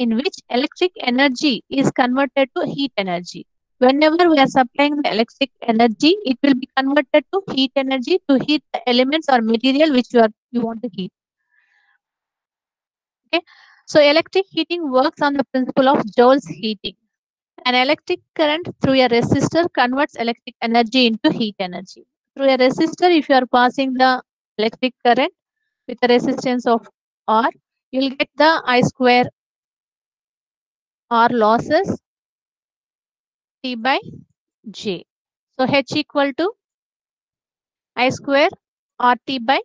in which electric energy is converted to heat energy. Whenever we are supplying the electric energy, it will be converted to heat energy to heat the elements or material which you want to heat. Okay. So electric heating works on the principle of Joule's heating. An electric current through a resistor converts electric energy into heat energy. Through a resistor, if you are passing the electric current with a resistance of R, you will get the I square R losses T by J. So H equal to I square RT by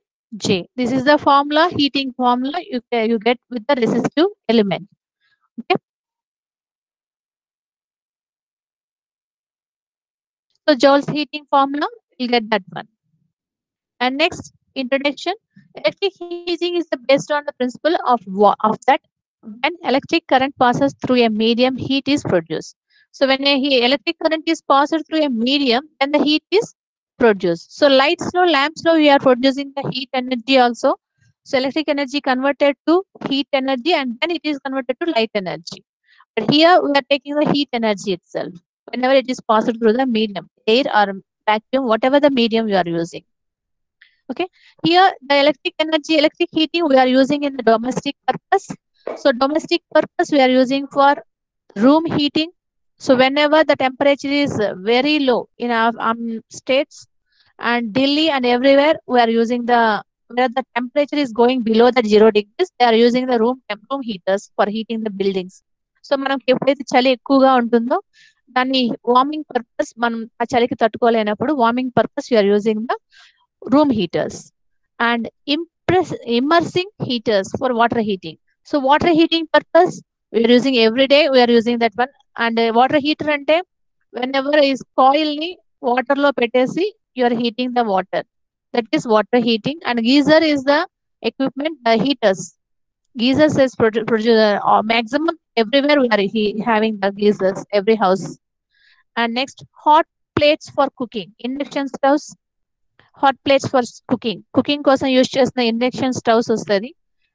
J. This is the formula, heating formula you get with the resistive element. Okay. So Joule's heating formula, you'll get that one. And next, introduction. Electric heating is based on the principle of that when electric current passes through a medium, heat is produced. So when electric current is passed through a medium, then the heat is produced. So lights law, lamps law, we are producing the heat energy also. So electric energy converted to heat energy and then it is converted to light energy. But here we are taking the heat energy itself whenever it is passed through the medium, air or vacuum, whatever the medium you are using. Okay. Here the electric heating we are using in the domestic purpose. So domestic purpose we are using for room heating. So whenever the temperature is very low in our states and Delhi and everywhere, we are using where the temperature is going below the 0 degrees, they are using the room heaters for heating the buildings. So మనకి ఎప్పుడైతే చలి ఎక్కువగా ఉంటుందో దాన్ని warming purpose మనం ఆ చలికి తట్టుకోలేనప్పుడు warming purpose you are using the room heaters and immersing heaters for water heating. So water heating purpose we are using every day, we are using that one. And water heater ante whenever is coil ni water lo petesi you are heating the water, that is water heating. And geyser is the equipment, the heaters. Geysers is maximum everywhere we are having the geysers every house. And next, hot plates for cooking, induction stoves, hot plates for cooking కోసం use చేసిన induction stoves వస్తుంది.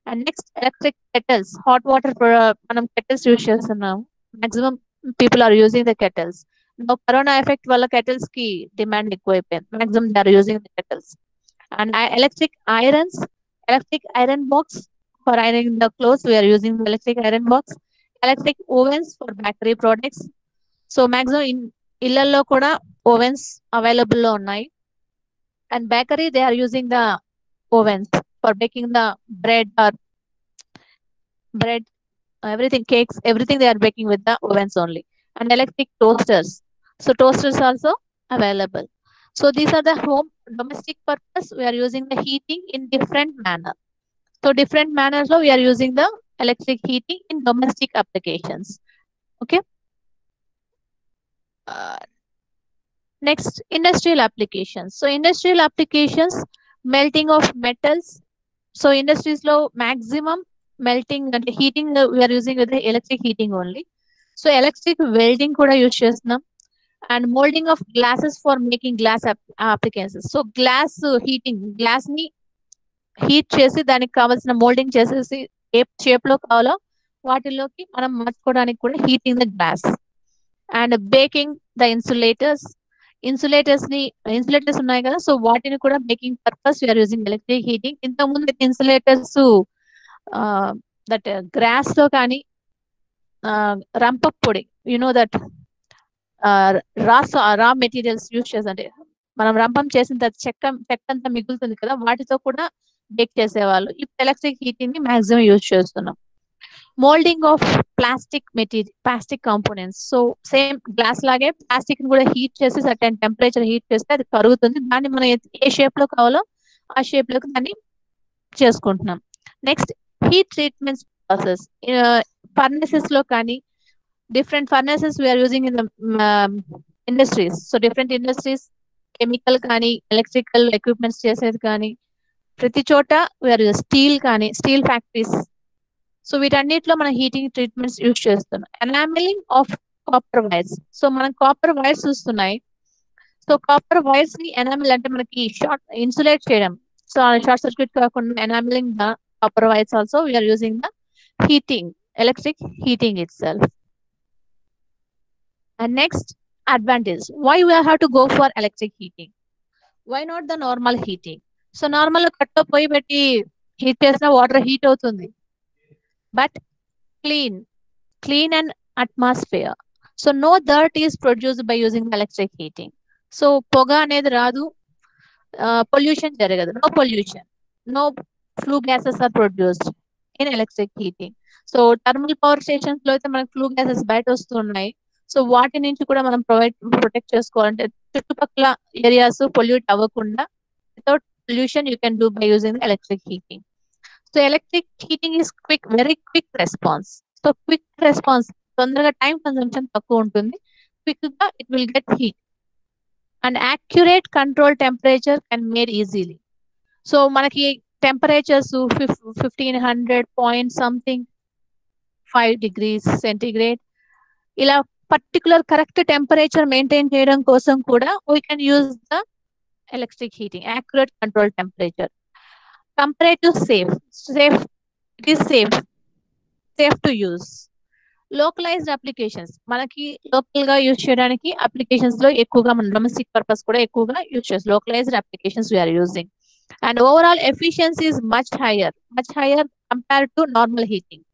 And next electric kettles, hot water మనం kettles use చేస్తున్నాం. Maximum people are using the kettles. Corona effect వల్ల kettles కి demand ఎక్కువైపోయింది. Maximum they are using the kettles. And electric irons, electric iron box for ironing the clothes we are using electric iron box. Electric ovens for bakery products. So maximum ఇళ్లలో కూడా ovens available లో ఉన్నాయి. And bakery they are using the ovens for baking the bread or everything, cakes, everything they are baking with the ovens only. And electric toasters, so toasters also available. So these are the home domestic purpose we are using the heating in different manner. So different manners we are using the electric heating in domestic applications. Okay. Next, industrial applications. So industrial applications, melting of metals. So industries low maximum melting and heating we are using with the electric heating only. So electric welding kuda use chestunam. And molding of glasses for making glass applications. So glass heating, glass ni heat chesi daniki kavalsina molding chesesi ఏ shape లో కావాలో వాటిలోకి మనం మార్చుకోవడానికి కూడా heating the glass. And baking the insulators ఉన్నాయి కదా, so వాటిని కూడా baking purpose we are using electric heating. ఇంతకుముందు ఇన్సులేటర్స్ దట్ గ్రాస్ లో కానీ రంప పొడి, you know that raw materials use చేసంటే మనం రంపం చేసిన తర్వాత చెక్క అంతా మిగులుతుంది కదా, వాటితో కూడా బేక్ చేసేవాళ్ళు. ఇప్పుడు ఎలక్ట్రిక్ హీటింగ్ ని మాక్సిమం యూజ్ చేస్తున్నాం. Moulding of plastic components. So same glass లాగే ప్లాస్టిక్ ని కూడా హీట్ చేసి సర్టెన్ టెంపరేచర్ హీట్ చేస్తే అది కరుగుతుంది. దాన్ని మనం ఏ షేప్ లో కావాలో ఆ షేప్ లోకి దాన్ని చేసుకుంటున్నాం. Next, heat treatment process. Furnaces లో కానీ different furnaces we are using in the industries. So different industries, chemical కానీ ఎలక్ట్రికల్ ఎక్విప్మెంట్స్ చేసేది కానీ ప్రతి చోట వీఆర్ స్టీల్ కానీ స్టీల్ ఫ్యాక్టరీస్. సో వీటన్నిటిలో మనం హీటింగ్ ట్రీట్మెంట్స్ యూజ్ చేస్తున్నాం. Enamelling of copper wires. So మనం కాపర్ వైర్స్ చూస్తున్నాయి. సో కాపర్ వైర్స్ ని ఎనామిల్ అంటే మనకి ఇన్సులేట్ చేయడం. సో షార్ట్ సర్క్యూట్ కాకుండా enamelling the copper wires also we are using the heating electric heating itself. And next, advantage. Why we have to go for electric heating? Why not the normal heating? So normal కట్ట పొయ్యి పెట్టి heat చేసిన water heat అవుతుంది. But clean and atmosphere. So no dirt is produced by using electric heating. So పొగ అనేది రాదు, pollution జరగదు, no pollution, no flue gases are produced in electric heating. So thermal power stations లో అయితే మనకి flu gases బయట వస్తున్నాయి. So వాటి నుంచి కూడా మనం ప్రొటెక్ట్ చేసుకోవాలంటే చుట్టుపక్కల ఏరియాస్ పొల్యూట్ అవ్వకుండా without pollution you can do by using electric heating. So electric heating is very quick response. So quick response, తొందరగా టైం కన్సంప్షన్ తక్కువ ఉంటుంది, క్విక్ గా it will get heat and accurate control temperature can made easily. So మనకి temperatures 1500 point something 5 degrees centigrade ఇలా particular correct temperature maintain చేయడం కోసం కూడా we can use the electric heating, accurate control temperature. Comparative safe, it is safe to use. Localised applications, మనకి local గా use చేయడానికి applications లో ఎక్కువగా మన డొమెస్టిక్ పర్పస్ కూడా ఎక్కువగా యూజ్ చేస్తాం. Localised applications we are using. And overall efficiency is much higher compared to normal heating.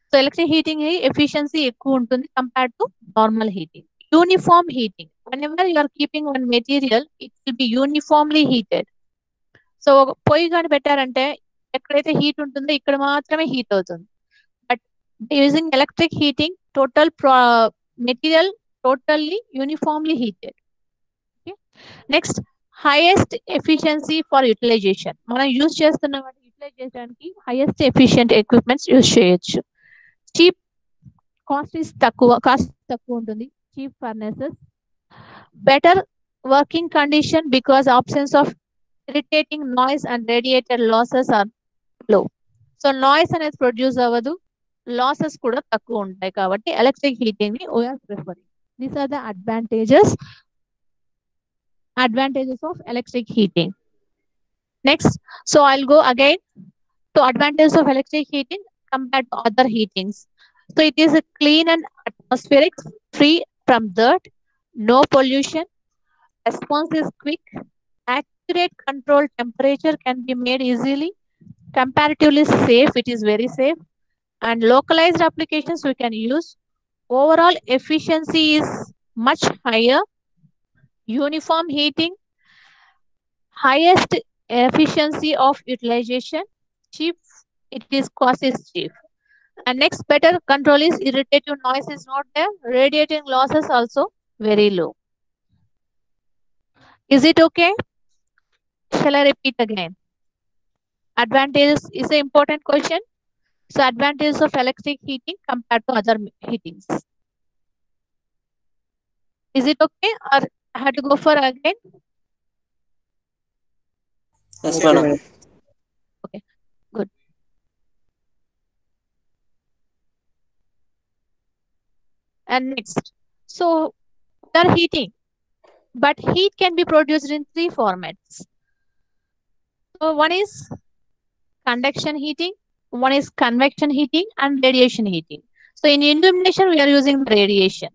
So electric heating efficiency ఎక్కువ ఉంటుంది compared to normal heating. Uniform heating, whenever you are keeping one material it will be uniformly heated. So పొయ్యి కానీ పెట్టారంటే ఎక్కడైతే heat ఉంటుందో ఇక్కడ మాత్రమే heat అవుతుంది. But using electric heating total material totally uniformly heated. Next, highest efficiency for utilisation. మనం use చేస్తున్న వాటి యూటిలైజ్ చేయడానికి హైయెస్ట్ ఎఫిషియంట్ ఎక్విప్మెంట్స్ యూజ్ చేయొచ్చు. చీప్, కాస్ట్ తక్కువ ఉంటుంది. Cheap furnaces, better working condition because absence of irritating noise and radiated losses are low. So noise అనేది produce అవ్వదు, losses కూడా తక్కువ ఉంటాయి కాబట్టి ఎలక్ట్రిక్ హీటింగ్ ని we are preferring. These are the advantages of electric heating. Next, so I'll go again to advantages of electric heating compared to other heatings. So it is a clean and atmospheric, free from dirt, no pollution, response is quick, accurate control temperature can be made easily, comparatively safe, it is very safe, and localized applications we can use. Overall efficiency is much higher, uniform heating, highest efficiency of utilization, cheap, it is cost is cheap. And next, better control is irritative noise is not there, radiating losses also very low. Is it okay? Shall I repeat again? Advantages is an important question. So advantages of electric heating compared to other heatings. Is it okay or I have to go for again? Yes, madam. Okay, good. And next, so we are heating, but heat can be produced in 3 formats. So one is conduction heating, one is convection heating, and radiation heating. So in illumination we are using radiation.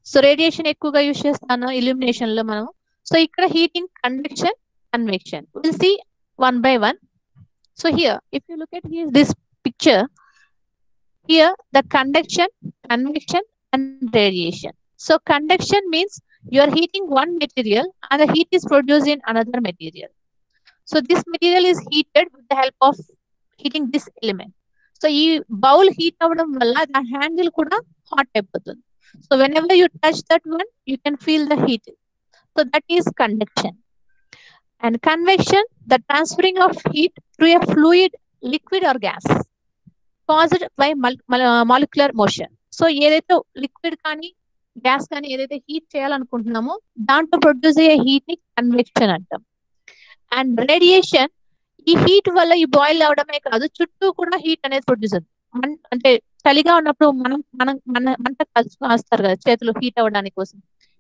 So radiation ఎక్కువగా use చేస్తాను illumination లో మనం. So ఇక్కడ heating, convection, convection. We'll see one by one. So here, if you look at here, this picture, here the conduction, convection, and radiation. So conduction means you are heating one material and the heat is produced in another material. So this material is heated with the help of heating this element. So ఈ bowl heat అవ్వడం వల్ల the handle కూడా hot అయిపోతుంది. So whenever you touch that one, you can feel the heat. So that is conduction. And convection, the transferring of heat through a fluid, liquid or gas caused by molecular motion. So ఏదైతే liquid కానీ gas కానీ ఏదైతే heat చేయాలనుకుంటున్నామో దాంట్లో produce అయ్యే heat ని convection అంటాం. And radiation, ఈ heat వల్ల ఈ బాయిల్ అవడమే కాదు చుట్టూ కూడా హీట్ అనేది ప్రొడ్యూస్ అవుతుంది. అంటే చలిగా ఉన్నప్పుడు మంట కాస్తారు కదా చేతులు హీట్ అవ్వడానికి కోసం,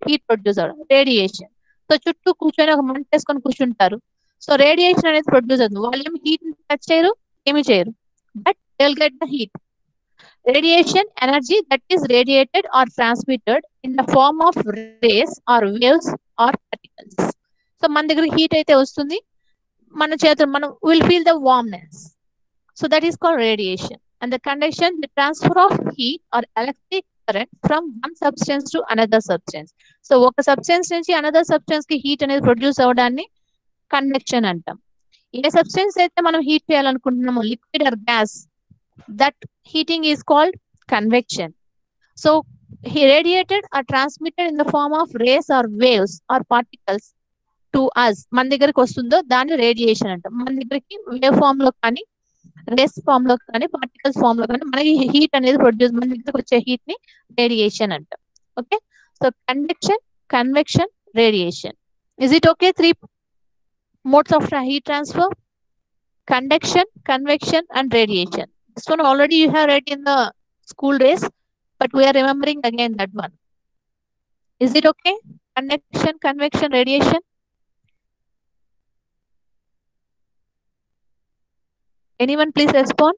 హీట్ ప్రొడ్యూస్ అవ్వడం రేడియేషన్. సో చుట్టూ కూర్చొని ఒక మంట వేసుకొని కూర్చుంటారు. సో రేడియేషన్ అనేది ప్రొడ్యూస్ అవుతుంది. వాళ్ళు ఏమి హీట్ టచ్ చేయరు, ఏమి చేయరు, but they will get the heat. Radiation energy that is radiated or transmitted in the form of rays or waves or particles. So మన దగ్గర హీట్ అయితే వస్తుంది, మన చేతులు మనం will feel the warmness. So that is called radiation. And the conduction, the transfer of heat or electric current from one substance to another substance. So ఒక substance నుంచి another substance కి హీట్ అనేది produce అవ్వడాన్ని conduction అంటాం. ఏ substance అయితే మనం heat చేయాలనుకుంటున్నామో, liquid or gas, that heating is called convection. So he radiated or transmitted in the form of rays or waves or particles to us. మన దగ్గరికి వస్తుందో దాన్ని రేడియేషన్ అంటాం. మన దగ్గరికి వేవ్ ఫామ్ లో కానీ, రేస్ ఫామ్ లో కానీ, పార్టికల్స్ ఫామ్ లో కానీ మనకి హీట్ అనేది ప్రొడ్యూస్, మన దగ్గరకు వచ్చే హీట్ ని రేడియేషన్ అంటాం. Okay, so conduction, convection, radiation. Is it okay? 3 modes of heat transfer: conduction, convection, and radiation. This one already you have read in the school days, but we are remembering again that one. Is it okay? Conduction, convection, radiation. Anyone please respond?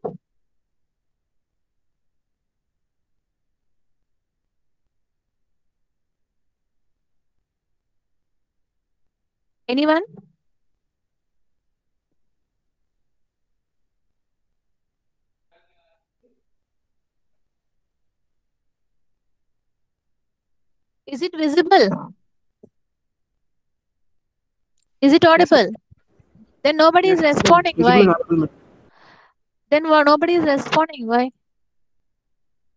Anyone? Is it visible? Is it audible? Then nobody is responding. Why? Then nobody is responding. Why?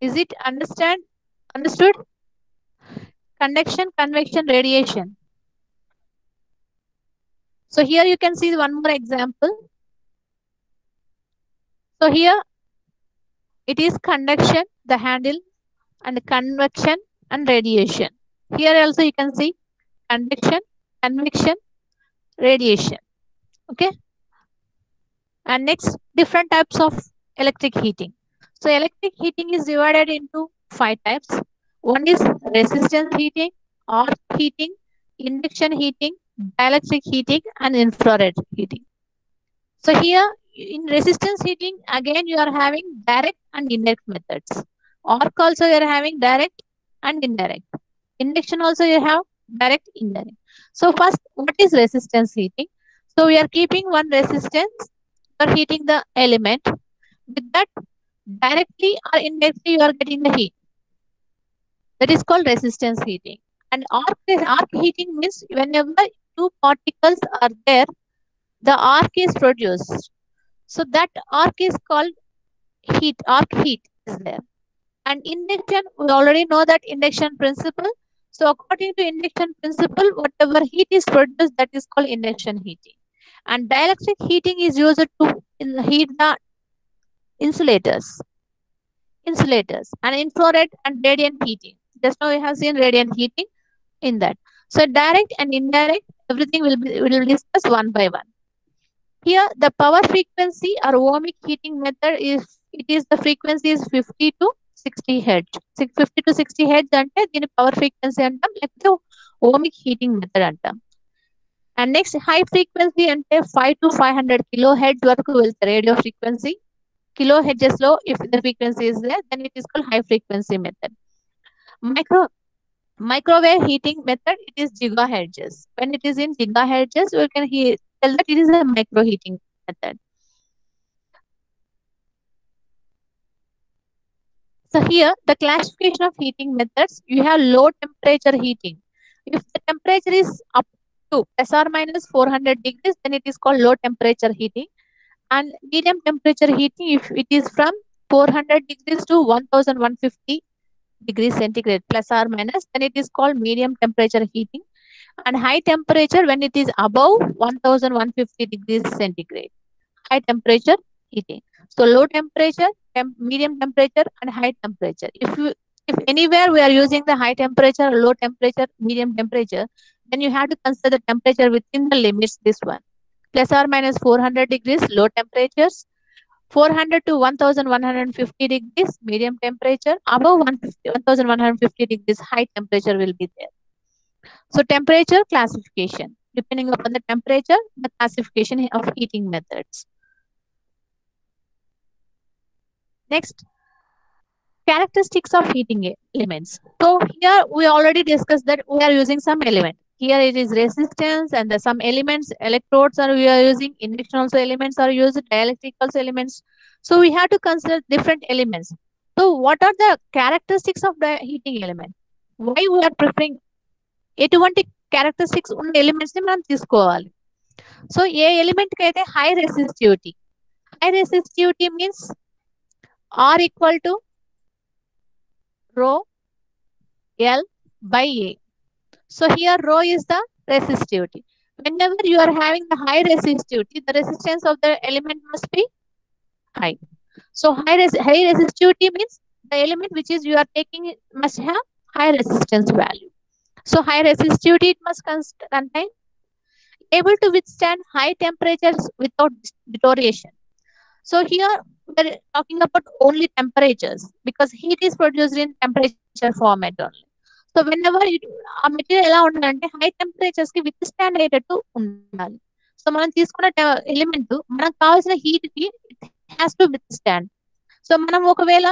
Is it understood? Conduction, convection, radiation. So here you can see one more example. So here it is conduction, the handle, and convection and radiation. Here also you can see conduction, convection, radiation. Okay. And next, different types of electric heating. So electric heating is divided into 5 types. One is resistance heating, arc heating, induction heating, dielectric heating, and infrared heating. So here in resistance heating, again you are having direct and indirect methods. Arc also you are having direct and indirect. Induction also you have direct, indirect. So first, what is resistance heating? So we are keeping one resistance for heating the element. With that, directly or indirectly you are getting the heat. That is called resistance heating. And arc heating means whenever 2 particles are there, the arc is produced. So that arc is called heat. Arc heat is there. And induction, we already know that induction principle. So according to induction principle, whatever heat is produced, that is called induction heating. And dielectric heating is used to heat the insulators, and infrared and radiant heating. Just now we have seen radiant heating in that. So direct and indirect, everything we will discuss one by one. Here the power frequency or ohmic heating method is, it is the frequency is 50 to 60 hertz. 50 to 60 hertz ante dini power frequency antam, lekapothe ohmic heating method antam. And next, high frequency ante 5 to 500 kilohertz varaku velthe radio frequency. Kilohertz lo if the frequency is there, then it is called high frequency method. Microwave heating method, it is gigahertz. When it is in gigahertz, we can tell that it is a micro heating method. So here, the classification of heating methods, you have low temperature heating. If the temperature is up to plus or minus 400 degrees, then it is called low temperature heating. And medium temperature heating, if it is from 400 degrees to 1150 degrees centigrade plus or minus, then it is called medium temperature heating. And high temperature, when it is above 1150 degrees centigrade, high temperature heating. So low temperature, medium temperature, and high temperature. If anywhere we are using the high temperature, low temperature, medium temperature, then you have to consider the temperature within the limits. This one, plus or minus 400 degrees, low temperatures. 400 to 1150 degrees, medium temperature. Above 1150 degrees, high temperature will be there. So temperature classification. Depending upon the temperature, the classification of heating methods. Next, characteristics of heating elements. So here we already discussed that we are using some element. Here it is resistance and some elements, electrodes are we are using, induction also elements are used, dielectric also elements. So we have to consider different elements. So what are the characteristics of the heating element? Why we are preferring ఎటువంటి characteristics ఉన్న elements ని మనం తీసుకోవాలి. So ఏ element కి అయితే high resistivity means R equal to rho L by A. So here rho is the resistivity. Whenever you are having the high resistivity, the resistance of the element must be high. So high resistivity means the element which is you are taking must have high resistance value. So high resistivity it must contain able to withstand high temperatures without deterioration. So here we are talking about only temperatures because heat is produced in temperature format only. So whenever ఆ material ఎలా ఉండాలంటే high temperatures కి withstand అయ్యేటట్టు ఉండాలి. So మనం తీసుకున్న element మనకు కావాల్సిన హీట్ కి హ్యాస్ టు విత్స్టాండ్. సో మనం ఒకవేళ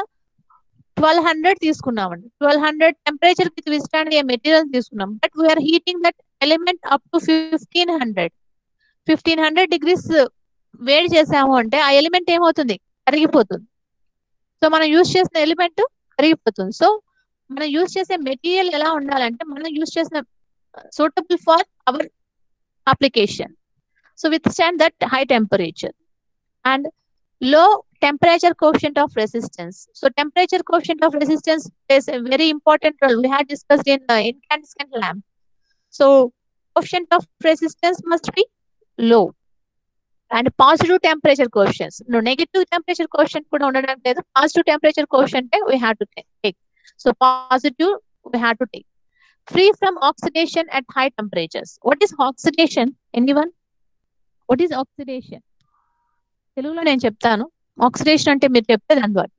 1200 తీసుకున్నామండి, 1200 టెంపరేచర్ కి విత్స్టాండ్ అయ్యే మెటీరియల్ తీసుకున్నాం, but we are heating that element up to 1500 degrees వేడి చేసాము అంటే ఆ ఎలిమెంట్ ఏమవుతుంది, కరిగిపోతుంది. సో మనం యూజ్ చేసిన ఎలిమెంట్ కరిగిపోతుంది. సో మనం యూజ్ చేసే మెటీరియల్ ఎలా ఉండాలంటే మనం యూజ్ చేసిన suitable for hour application. So with stand that high temperature and low temperature coefficient of resistance. So temperature coefficient of resistance is a very important role. We had discussed in incandescent lamp. So coefficient of resistance must be low. And positive temperature coefficients. No, negative temperature coefficient kuda undadaniki ledu. Positive temperature coefficient we have to take. So positive we have to take. Free from oxidation at high temperatures. What is oxidation? Anyone? What is oxidation? తెలుగులో నేను చెప్తాను. Oxidation అంటే మీరు చెప్తే దాని ద్వారా.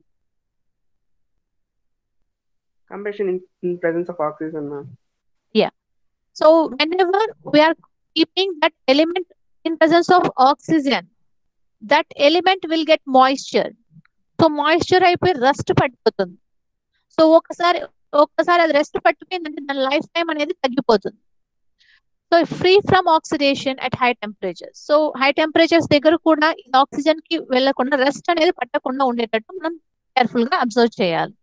Combustion in presence of oxygen. Yeah. So whenever we are keeping that element in presence of oxygen, that element will get moisture. So moisture అయిపోయి rust పట్టిపోతుంది. So ఒకసారి అది రెస్ట్ పట్టిపోయిందంటే దాని లైఫ్ టైం అనేది తగ్గిపోతుంది. So free from oxidation at high temperatures. So high temperatures దగ్గర కూడా oxygen కి వెళ్లకుండా రస్ట్ అనేది పట్టకుండా ఉండేటట్టు మనం కేర్ఫుల్ గా అబ్జర్వ్ చేయాలి.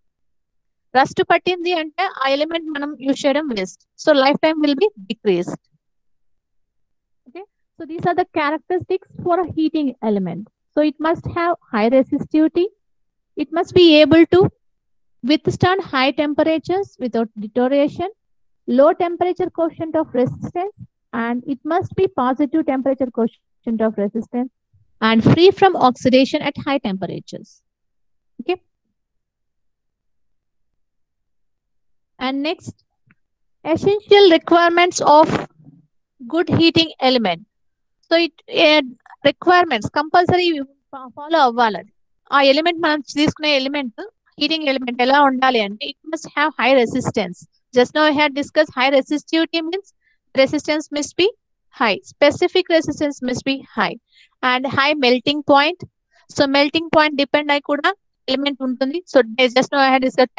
రస్ట్ పట్టింది అంటే ఆ ఎలిమెంట్ మనం యూజ్ చేయడం waste. So life time will be decreased. Okay, so these are the characteristics for a heating element. So it must have high resistivity, it must be able to withstand high temperatures without deterioration, low temperature coefficient of resistance, and it must be positive temperature coefficient of resistance and free from oxidation at high temperatures. Okay. And next, essential requirements of good heating element. So it requirements compulsory follow అవ్వాలి. ఆ element మనం తీసుకునే element heating element ఎలా ఉండాలి అంటే it must have high resistance. Just now I had discussed high resistivity means resistance must be high, specific resistance must be high, and high melting point. So melting point depend అయి కూడా element ఉంటుంది. So just now I had discussed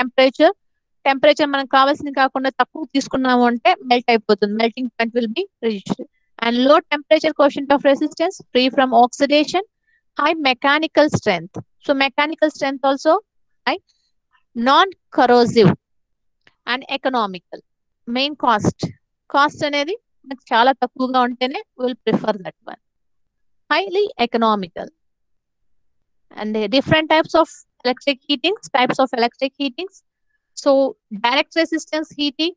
temperature మనకు కావాల్సింది కాకుండా తక్కువ తీసుకున్నాము అంటే melt అయిపోతుంది, melting point will be reached. And low temperature coefficient of resistance, free from oxidation, high mechanical strength. So mechanical strength also high, non-corrosive and economical. Main cost అనేది మనకు చాలా తక్కువగా ఉంటేనే will prefer that one. Highly economical. And different types of electric heatings. So direct resistance heating,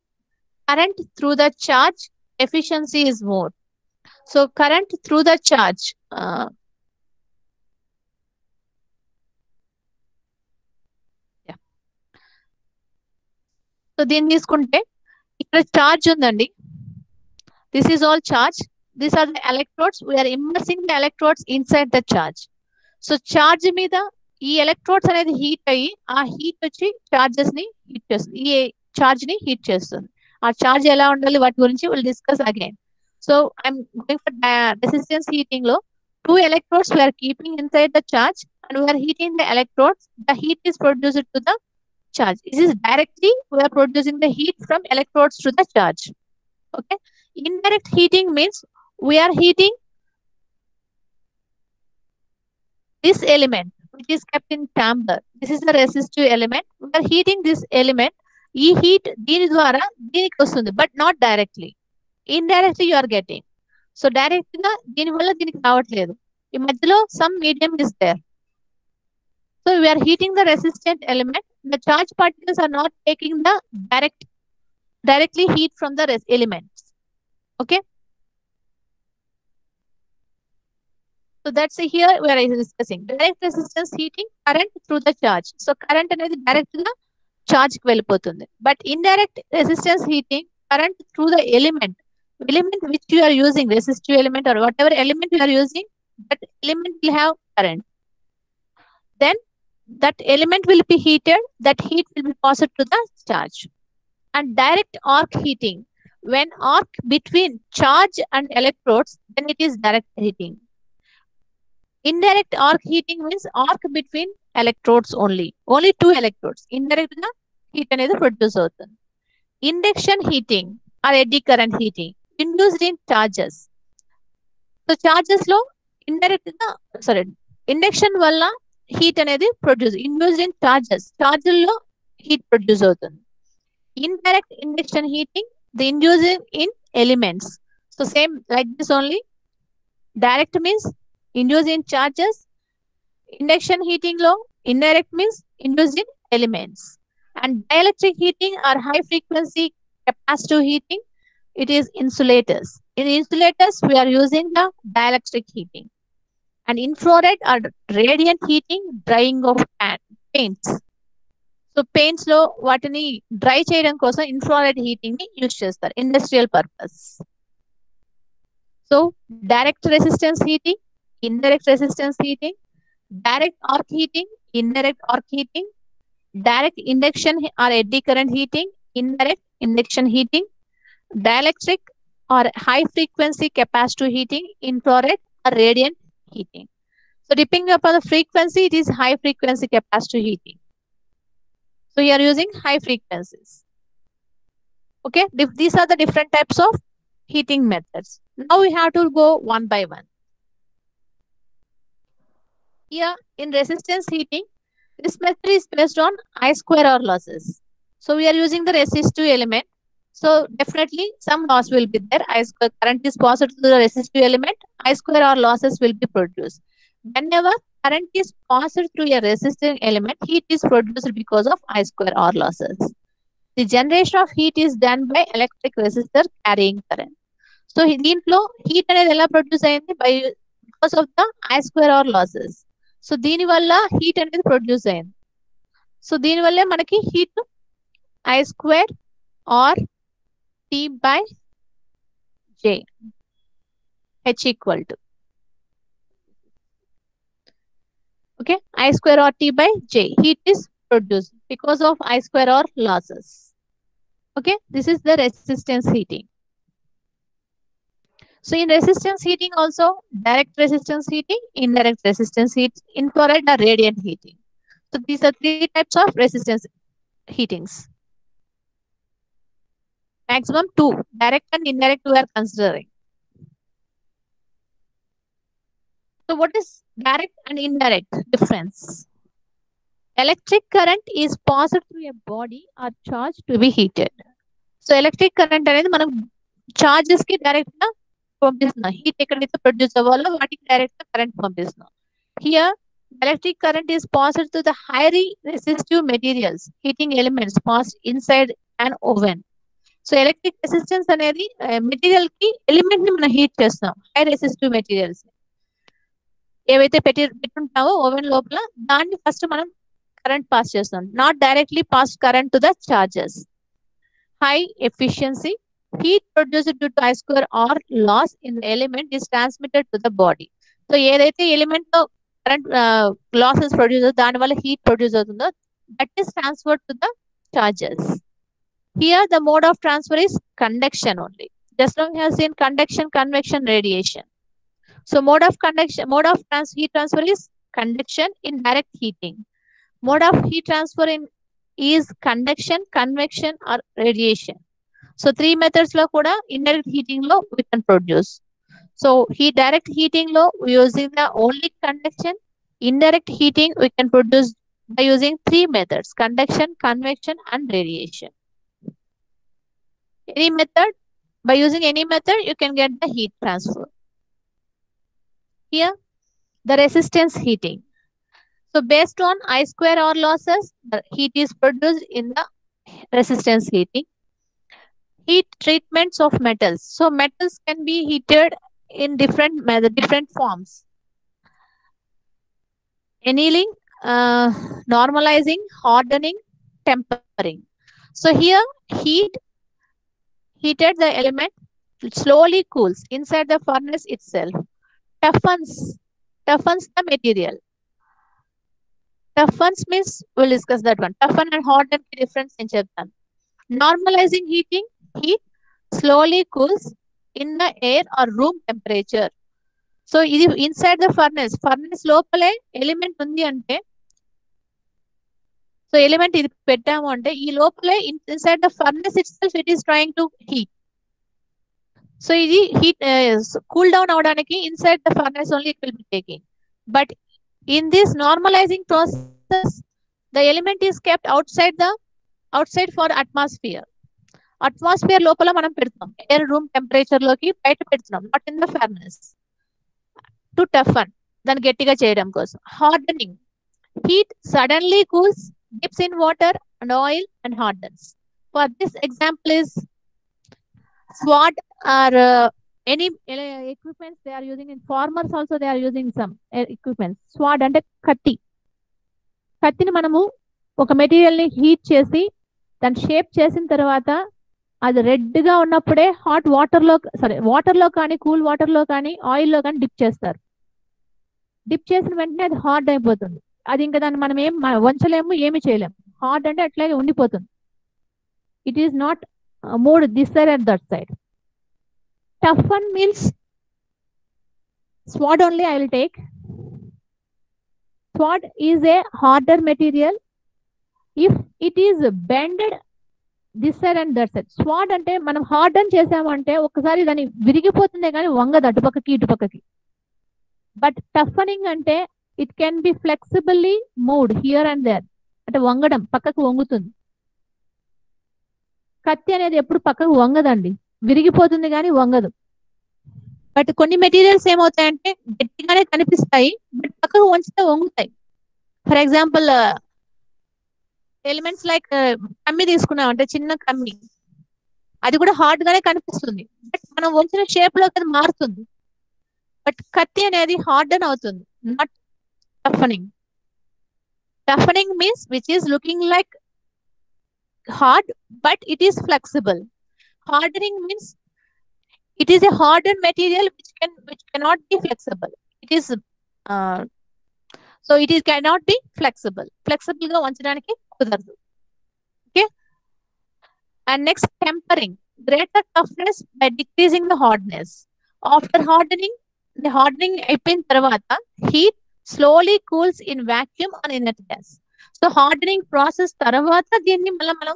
current through the charge, efficiency is more. So current through the charge, so దీన్ని తీసుకుంటే ఇక్కడ charge ఉందండి. This is all charge. These are the electrodes. We are immersing the electrodes inside the charge. So charge మీద ఈ electrodes అనేది heat అయ్యి ఆ heat వచ్చి చార్జెస్ ని హీట్ చేస్తుంది, ఈ చార్జ్ ని హీట్ చేస్తుంది. ఆ చార్జ్ ఎలా ఉండాలి వాటి గురించి will discuss again. So I'm going for resistance heating లో 2 electrodes we are keeping inside the charge and we are heating the electrodes. The heat is produced to the charge. This is directly we are producing the heat from electrodes to the charge. Okay. Indirect heating means we are heating this element which is kept in chamber. This is the resistive element. We are heating this element. ఈ heat దీని ద్వారా దీనికి వస్తుంది but not directly. Indirectly you are getting. So direct గా దీని వల్ల దీనికి రావట్లేదు. ఈ మధ్యలో some medium is there. So we are heating the resistant element. The charge particles are not taking the directly heat from the elements. Okay. So that's here we are discussing direct resistance heating, current through the charge. So current అనేది direct గా charge కి వెళ్ళిపోతుంది. But indirect resistance heating, current through the element which you are using, resistive element or whatever element you are using, that element will have current. Then that element will be heated, that heat will be passed to the charge. And direct arc heating, when arc between charge and electrodes, then it is direct heating. Indirect arc heating means arc between electrodes only 2 electrodes. Indirect ga heat anedi produce avutundi. Induction heating or eddy current heating induced in charges. So charges lo induction valla heat anedi produce induced in charges లో heat produce అవుతుంది. Indirect induction heating, the inducing in elements. So same like this only. Direct means induced in charges. Induction heating lo indirect means induced in elements. And dielectric heating or high frequency capacitive heating, it is insulators. In insulators we are using the dielectric heating. And infrared or radiant heating, drying of paints. So paints lo వాటిని dry చేయడం కోసం infrared heating ని use చేస్తారు industrial purpose. So direct resistance heating, indirect resistance heating, direct arc heating, indirect arc heating, direct induction or eddy current heating, indirect induction heating, dielectric or high frequency capacitive heating, infrared or radiant heating. So depending upon the frequency, it is high frequency capacitive heating. So you are using high frequencies. Okay, these are the different types of heating methods. Now we have to go one by one. Here in resistance heating, this method is based on I square R losses. So we are using the resistive element. So definitely some loss will be there. I square current is passed to the resistive element. I square R losses will be produced. Whenever current is passed through a resistive element, heat is produced because of I square R losses. The generation of heat is done by electric resistor carrying current. So దీంట్లో heat అనేది ఎలా produce అయింది by because of the I square R losses. So దీని వల్ల heat అనేది produce అయింది. So దీని వల్లే మనకి heat I square R T by J H equal to. Okay, I square R T by J. Heat is produced because of I square R losses. Okay, this is the resistance heating. So in resistance heating also, direct resistance heating, indirect resistance heat, infrared or radiant heating. So these are 3 types of resistance heatings. Maximum 2, direct and indirect we are considering. So what is direct and indirect difference? Electric current is passed through a body or charge to be heated. So electric current అనేది మనం charges కి direct గా పంపిస్తున్నాం. Heat ఎక్కడైతే produce అవ్వాలో వాటికి direct గా current పంపిస్తున్నాం. Here electric current is passed through the highly resistive materials, heating elements passed inside an oven. So electric resistance అనేది మెటీరియల్ కి ఎలిమెంట్ ని మనం హీట్ చేస్తాం. హై రెసిస్టివ్ మెటీరియల్స్ ఏవైతే పెట్టుంటావో ఓవెన్ లోపల దాన్ని ఫస్ట్ మనం కరెంట్ పాస్ చేస్తాం. Not directly pass current to the charges. High efficiency heat produced due to I square R loss in the element is transmitted to the body. So ఏదైతే element లో current losses produce దాని వల్ల heat produce అవుతుందో that is transferred to the charges. Here the mode of transfer is conduction only. Just now we have seen conduction, convection, radiation. So mode of heat transfer is conduction in direct heating. Mode of heat transfer in is conduction, convection, or radiation. So 3 methods lo kuda indirect heating lo we can produce. So direct heating lo using the only conduction, indirect heating we can produce by using 3 methods: conduction, convection, and radiation. Any method, by using any method, you can get the heat transfer. Here, the resistance heating. So based on I square R losses, the heat is produced in the resistance heating. Heat treatments of metals. So metals can be heated in different forms. Annealing, normalizing, hardening, tempering. So here, heat heated the element slowly cools inside the furnace itself. Toughens the material. Toughens means, we'll discuss that one. Toughen and harden ki difference in cheptanu. Normalizing heating, heat slowly cools in the air or room temperature. So ఇది inside the furnace లోపలే element ఉంది అంటే, so element ఇది పెట్టాము అంటే ఈ లోపలే inside the furnace itself it is trying to heat. So ఇది heat cool down అవడానికి inside the furnace only it will be taking. But in this normalizing process, the element is kept outside for atmosphere. Atmosphere లోపల మనం పెడతాం, air room temperature లోకి బయట పెడుతున్నాం, not in the furnace. To toughen, దాన్ని గట్టిగా చేయడం కోసం. Hardening, heat suddenly cools, dips in water and oil and hardens. For this example is sword or any equipments they are using. In farmers also they are using some equipments. Sword అంటే కత్తిని మనము ఒక material ని heat చేసి దాన్ని shape చేసిన తర్వాత అది రెడ్ గా ఉన్నప్పుడే వాటర్ లో కానీ కూల్ వాటర్ లో కానీ ఆయిల్ లో కానీ డిప్ చేస్తారు. డిప్ చేసిన వెంటనే అది హార్డ్ అయిపోతుంది. అది ఇంకా దాన్ని మనం ఏం వంచలేము, ఏమి చేయలేము. హార్డ్ అంటే అట్లాగే ఉండిపోతుంది. It is not moved this side and that side. Toughen means sword only I will take. Sword is a harder material if it is bended this side and that side. స్వాడ్ అంటే మనం Harden చేసామంటే ఒకసారి దాన్ని విరిగిపోతుంది కానీ వంగదు అటుపక్కకి ఇటుపక్కకి. But toughening అంటే it can be flexibly moved here and there, అంటే వంగడం, పక్కకు వంగుతుంది. కత్తి అనేది ఎప్పుడు పక్కకు వంగదండి, విరిగిపోతుంది కానీ వంగదు. బట్ కొన్ని మెటీరియల్స్ ఏమవుతాయంటే గట్టిగానే కనిపిస్తాయి, బట్ పక్కకు వంచితే వంగుతాయి. ఫర్ ఎగ్జాంపుల్ ఎలిమెంట్స్ లైక్ కమ్మి తీసుకున్నాం అంటే, చిన్న కమ్మి, అది కూడా హార్డ్ గానే కనిపిస్తుంది, బట్ మనం వంచిన షేప్ లోకి అది మారుతుంది. బట్ కత్తి అనేది హార్డన్ అవుతుంది, not toughening. Toughening means which is looking like hard but it is flexible. Hardening means it is a hardened material which cannot be flexible. It is so it is cannot be flexible. Flexible ga vanchadaniki kudaradu. Okay. And next, tempering, greater toughness by decreasing the hardness. After hardening, the hardening అయిపోయిన తర్వాత heat slowly cools in vacuum or inert gas. So hardening process తర్వాత దీన్ని మళ్ళీ మనం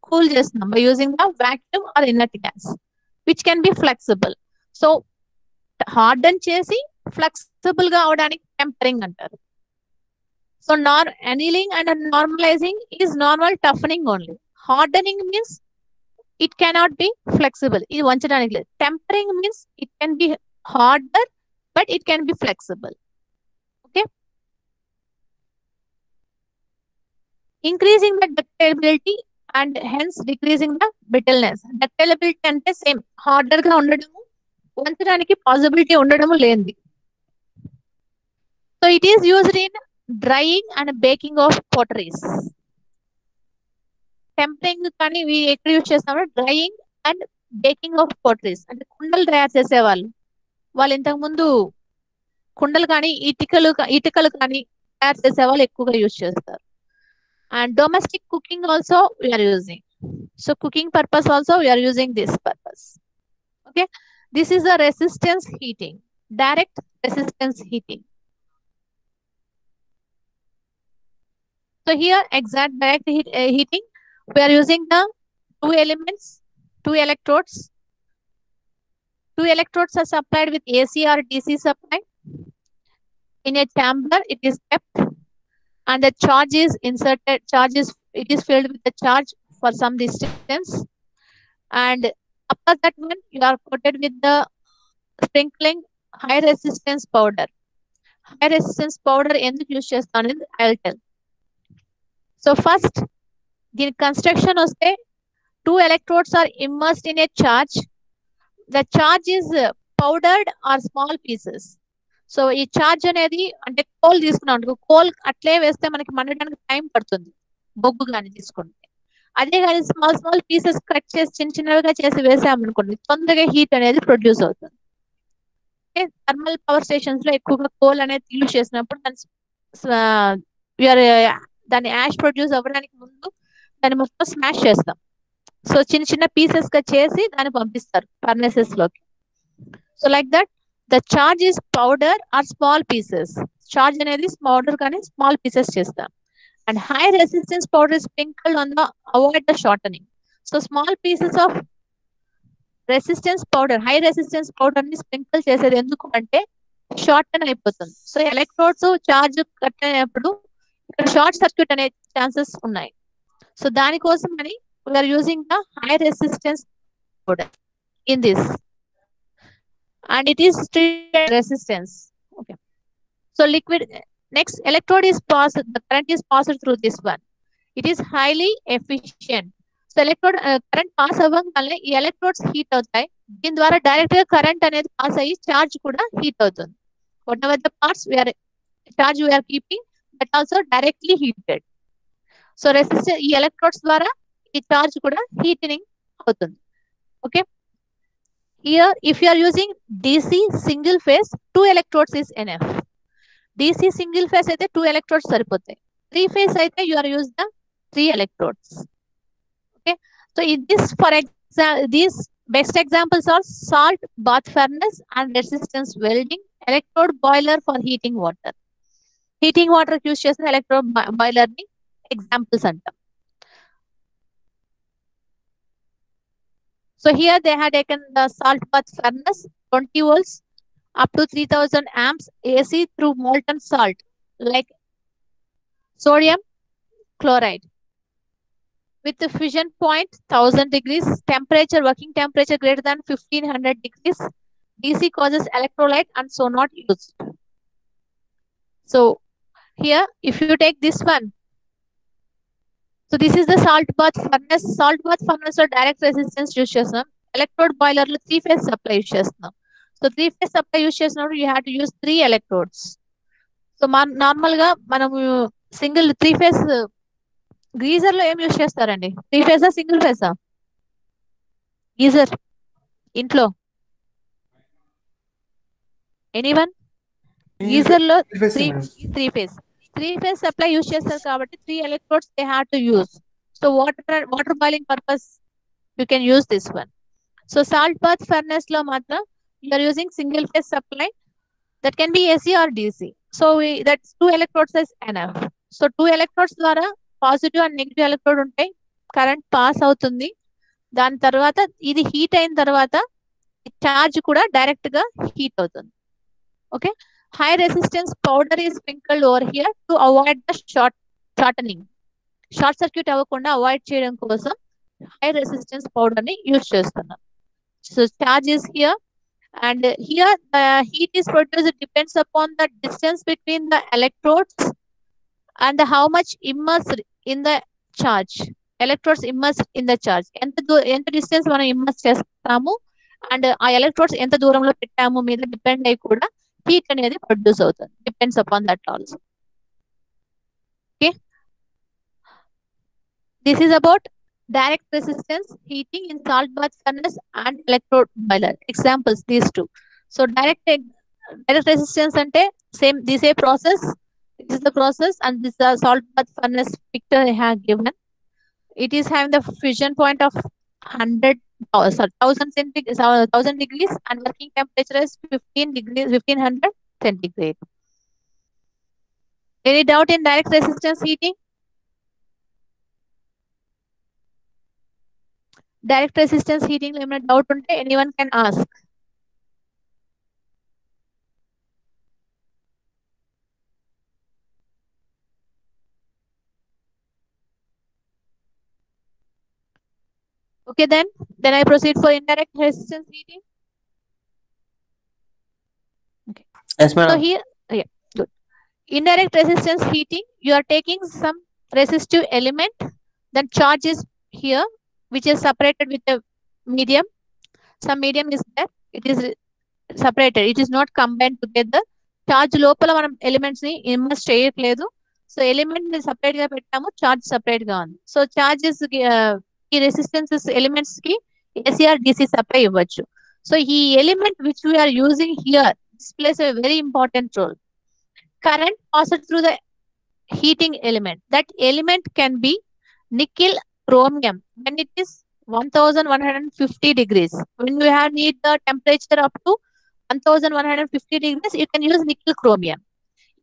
cool చేస్తున్నాం by using the vacuum or inert gas which can be flexible. So harden చేసి flexible గా అవడానికి టెంపరింగ్ అంటారు. So annealing and normalizing is normal toughening only. Hardening means it cannot be flexible, ఇది వంచడానికి లేదు. Tempering means it can be harder but it can be flexible. Okay. Increasing the ductility and hence decreasing the brittleness. Ductility అంటే same, harder గా ఉండడము, వంచడానికి possibility ఉండడము లేనిది. So it is used in drying and baking of potteries. Tempering కానీ ఇవి ఎక్కడ use చేస్తామంటే drying and baking of potteries. అంటే కుండలు తయారు చేసేవాళ్ళు, వాళ్ళు ఇంతకు ముందు కుండలు కానీ ఇటుకలు కానీ తయారు చేసేవాళ్ళు ఎక్కువగా యూజ్ చేస్తారు. And domestic cooking also we are using. So cooking purpose also we are using this purpose. Okay. This is the resistance heating, direct resistance heating. So here exact direct heating, we are using the two elements, two electrodes. Two electrodes are supplied with AC or DC supply. In a chamber, it is kept, and the charge is inserted. It is filled with the charge for some distance, and after that one, you are coated with the sprinkling high resistance powder. High resistance powder ఎందుకు use చేస్తాను అనేది I'll tell. So first, దీని construction వస్తే two electrodes are immersed in a charge. The charge is powdered or small pieces. So ఈ charge అనేది అంటే coal తీసుకున్నాం అనుకో, కోల్ అట్లే వేస్తే మనకి మండడానికి టైం పడుతుంది, బొగ్గు కానీ తీసుకుంటే. అదే కానీ స్మాల్ స్మాల్ పీసెస్ కట్ చేసి చిన్న చిన్నవిగా చేసి వేసామనుకోండి, తొందరగా హీట్ అనేది ప్రొడ్యూస్ అవుతుంది. థర్మల్ పవర్ స్టేషన్స్ లో ఎక్కువగా కోల్ అనేది యూజ్ చేసినప్పుడు దాని యాష్ ప్రొడ్యూస్ అవ్వడానికి ముందు దాన్ని మొత్తం స్మాష్ చేస్తాం. సో చిన్న చిన్న పీసెస్ గా చేసి దాన్ని పంపిస్తారు ఫర్నేసెస్ లోకి. So like that the charge is powder are small pieces. Charge అనేది పౌడర్ కానీ స్మాల్ పీసెస్ చేస్తాం. And high resistance powder is sprinkled on the avoid the shortening. So small pieces of resistance powder, high resistance powder ని sprinkle చేసేది ఎందుకు అంటే shorten అయిపోతుంది. So electrodes charge cut అయినప్పుడు ఇక్కడ షార్ట్ సర్క్యూట్ అనే ఛాన్సెస్ ఉన్నాయి. సో దానికోసం అని we are using the high resistance powder in this, and it is treated resistance. Okay, so liquid, next electrode is passed, the current is passed through this one. It is highly efficient. So electrode current pass అవ్వగానే ఈ electrodes heat అవుతాయి. దీని ద్వారా direct గా current అనేది pass అయ్యి charge కూడా heat అవుతుంది. Whatever the parts charge we are keeping, that also directly heated. So resistance ఈ ఎలక్ట్రోడ్స్ ద్వారా ఈ చార్జ్ కూడా హీటింగ్ అవుతుంది. Okay, here if you are using DC single phase, 2 electrodes is enough. DC single phase అయితే 2 electrodes సరిపోతాయి. 3 phase అయితే you are use the 3 electrodes. Okay, so in this, for example, these best examples are salt bath furnace and resistance welding, electrode boiler for heating water. Heating water use చేసిన electrode boiler ని examples అంటాం. So here they had taken the salt bath furnace, 20 volts up to 3000 amps AC through molten salt like sodium chloride with the fusion point 1000 degrees, temperature, working temperature greater than 1500 degrees. DC causes electrolyte and so not used. So here if you take this one, so this is the salt bath furnace. Salt bath furnace లో direct resistance use చేస్తున్నాం. Electrode boiler లో 3 phase supply use చేస్తున్నాం. So 3 phase supply use చేసినప్పుడు you have to use 3 electrodes. So normal గా మనము single 3 phase geyser లో ఏం use చేస్తారండి? 3 phase సింగిల్ phase గీజర్ ఇంట్లో ఎనీవన్? గీజర్ లో 3 phase సప్లై యూజ్ చేస్తారు కాబట్టి 3 electrodes they have to use. So water boiling purpose you can use this one. So salt bath furnace లో మాత్రం you are using single phase supply that can be AC or DC. So that's 2 electrodes is enough. So 2 electrodes ద్వారా positive and negative electrode ఉంటాయి, current pass అవుతుంది. దాని తర్వాత ఇది heat అయిన తర్వాత చార్జ్ కూడా డైరెక్ట్ గా హీట్ అవుతుంది. Okay, high resistance powder is sprinkled over here to avoid the shortening. Short circuit అవ్వకుండా అవాయిడ్ చేయడం కోసం high resistance powder ని యూజ్ చేస్తున్నాం. So charge is here, and here the heat is produced. It depends upon the distance between the electrodes and how much immersed in the charge. Electrodes immersed in the charge. ఎంత distance మనం immerse చేస్తాము and ఆ electrodes ఎంత దూరంలో పెట్టాము మీద depend అయ్యి కూడా heat అనేది ప్రొడ్యూస్ అవుతుంది. Depends upon that also. Okay, this is about direct resistance heating in salt bath furnace and electrode boiler. Examples these two. So direct resistance ante same, this a process, this is the process, and this is the salt bath furnace picture I have given. It is having the fusion point of 1000 degrees and working temperature is 1500 centigrade. Any doubt in direct resistance heating? Direct resistance heating లో ఏమైనా doubt ఉంటే anyone can ask. Okay, then I proceed for indirect resistance heating. Okay. Yes, So madam. here, yeah, good. Indirect resistance heating, you are taking some resistive element, then charge is here, which is separated with a medium. Some medium is there. It is separated. It is not combined together. Charge లోపల మనం elements ని invest చేయట్లేదు. So element ని separate గా పెట్టాము, charge separate గా ఉంది. So charges ఈ రెసిస్టెన్సెస్ ఎలిమెంట్స్ కి ఏసీఆర్ డిసి సప్లై ఇవ్వచ్చు. సో ఈ element which we are using here displays a very important role. Current passes through the heating element. That element can be nickel chromium when it is 1150 degrees. When you have need the temperature up to 1150 degrees, you can use nickel chromium.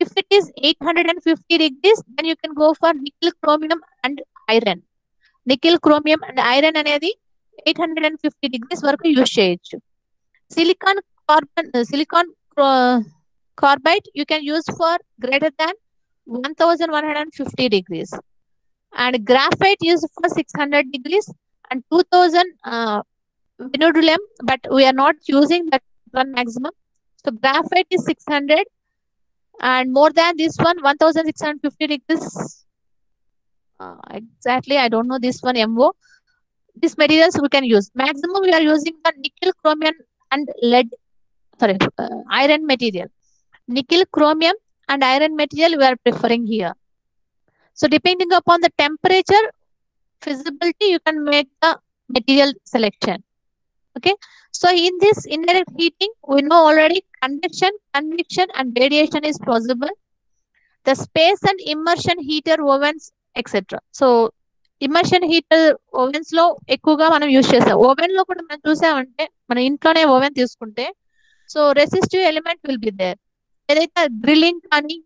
If it is 850 degrees, then you can go for nickel chromium and iron. Nickel chromium and iron అనేది 850 degrees వరకు use చేయొచ్చు. Silicon carbide you can use for greater than 1150 degrees, and graphite used for 600 degrees and 2000 vinylidene, but we are not using that one maximum. So graphite is 600, and more than this one 1650 degrees. Exactly, I don't know this one MO. These materials we can use. Maximum we are using the nickel chromium and lead, sorry, iron material. Nickel chromium and iron material we are preferring here. So depending upon the temperature feasibility, you can make the material selection. Okay, so in this indirect heating we know already convection, convection and radiation is possible. The space and immersion heater ovens etc. So immersion heater ovens లో ఎక్కువగా మనం use చేస్తాం. Oven లో కూడా మనం చూసామంటే మన ఇంట్లోనే ఓవెన్ తీసుకుంటే so resistive element will be there. ఏదైతే డ్రిల్లింగ్ కానీ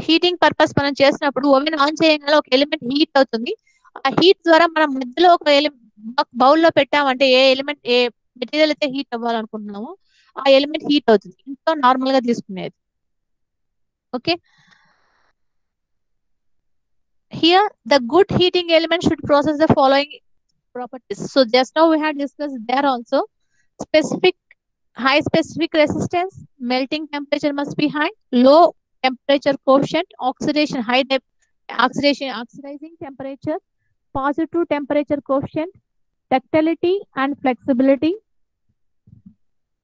హీటింగ్ పర్పస్ మనం చేసినప్పుడు ఓవెన్ ఆన్ చేయగానే ఒక ఎలిమెంట్ హీట్ అవుతుంది. ఆ హీట్ ద్వారా మనం మధ్యలో ఒక బౌల్లో పెట్టామంటే ఏ ఎలిమెంట్ ఏ మెటీరియల్ అయితే హీట్ అవ్వాలనుకుంటున్నామో ఆ ఎలిమెంట్ హీట్ అవుతుంది. ఇంట్లో నార్మల్ గా తీసుకునేది. Okay, here the good heating element should possess the following properties. So just now we had discussed there also. High specific resistance, melting temperature must be high, low temperature coefficient, oxidizing temperature, positive temperature coefficient, ductility and flexibility,